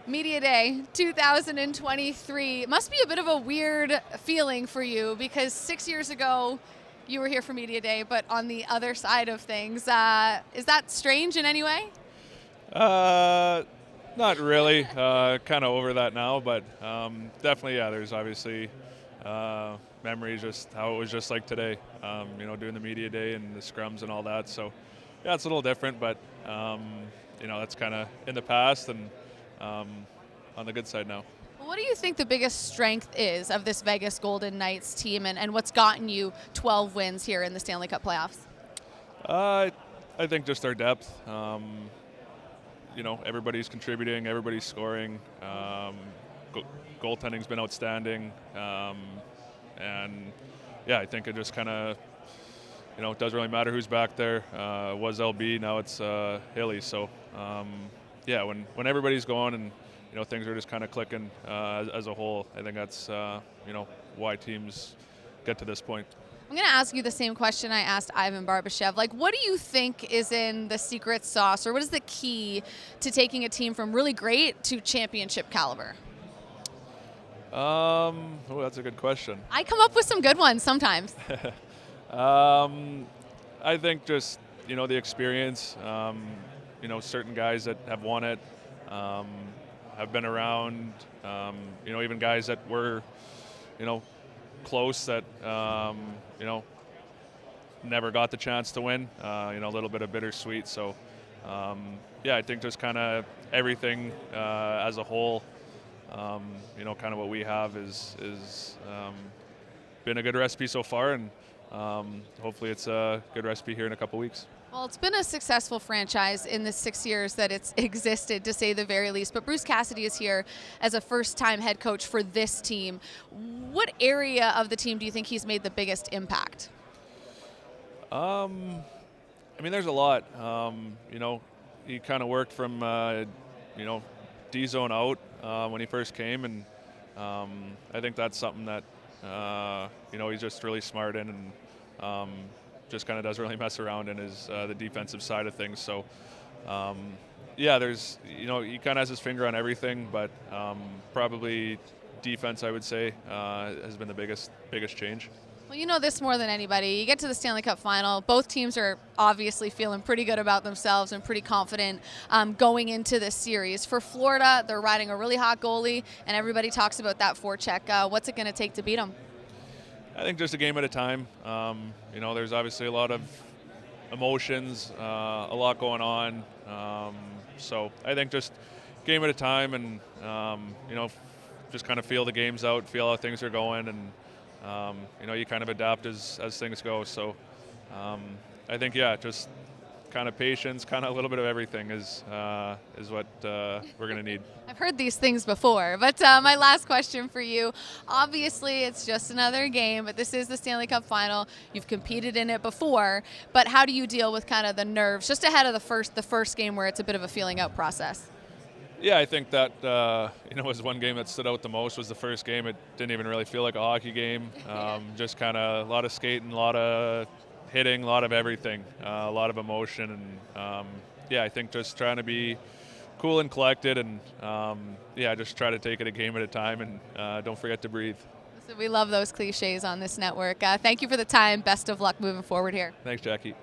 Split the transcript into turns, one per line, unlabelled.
Media Day 2023 must be a bit of a weird feeling for you because 6 years ago you were here for Media Day, but on the other side of things. Is that strange in any way?
Uh, Not really. Kind of over that now, but definitely, yeah. There's obviously memories just how it was just like today. Doing the media day and the scrums and all that. So, yeah, it's a little different, but that's kind of in the past and on the good side now.
What do you think the biggest strength is of this Vegas Golden Knights team and what's gotten you 12 wins here in the Stanley Cup playoffs?
I think just our depth. Everybody's contributing, everybody's scoring. Goaltending's been outstanding, and yeah, I think it just kind of, it doesn't really matter who's back there. It was LB, now it's Hilly. So yeah, when everybody's going and things are just kind of clicking as a whole, I think that's why teams get to this point.
I'm going to ask you the same question I asked Ivan Barbashev. Like, what do you think is in the secret sauce, or what is the key to taking a team from really great to championship caliber?
That's a good question.
I come up with some good ones sometimes.
I think just, the experience, certain guys that have won it, have been around, even guys that were, close that, never got the chance to win, a little bit of bittersweet. So, yeah, I think just kind of everything as a whole, kind of what we have is been a good recipe so far, and hopefully it's a good recipe here in a couple weeks.
Well, it's been a successful franchise in the 6 years that it's existed, to say the very least. But Bruce Cassidy is here as a first-time head coach for this team. What area of the team do you think he's made the biggest impact?
There's a lot. He kind of worked from, D-zone out when he first came, and I think that's something that, he's just really smart in, and just kind of doesn't really mess around in his the defensive side of things. So, yeah, there's, he kind of has his finger on everything, but probably defense, I would say, has been the biggest change.
Well, you know this more than anybody. You get to the Stanley Cup final. Both teams are obviously feeling pretty good about themselves and pretty confident going into this series. For Florida, they're riding a really hot goalie, and everybody talks about that forecheck. What's it going to take to beat them?
I think just a game at a time. There's obviously a lot of emotions, a lot going on. So I think just game at a time, and just kind of feel the games out, feel how things are going, and you kind of adapt as things go. So I think, yeah, just kind of patience, kind of a little bit of everything is what we're going to need.
I've heard these things before, but my last question for you, obviously it's just another game, but this is the Stanley Cup final. You've competed in it before, but how do you deal with kind of the nerves just ahead of the first game where it's a bit of a feeling out process?
Yeah, I think that was one game that stood out the most was the first game. It didn't even really feel like a hockey game. Just kind of a lot of skating, a lot of hitting, a lot of everything, a lot of emotion, and I think just trying to be cool and collected, and just try to take it a game at a time, and don't forget to breathe.
So we love those cliches on this network. Thank you for the time. Best of luck moving forward here.
Thanks, Jackie.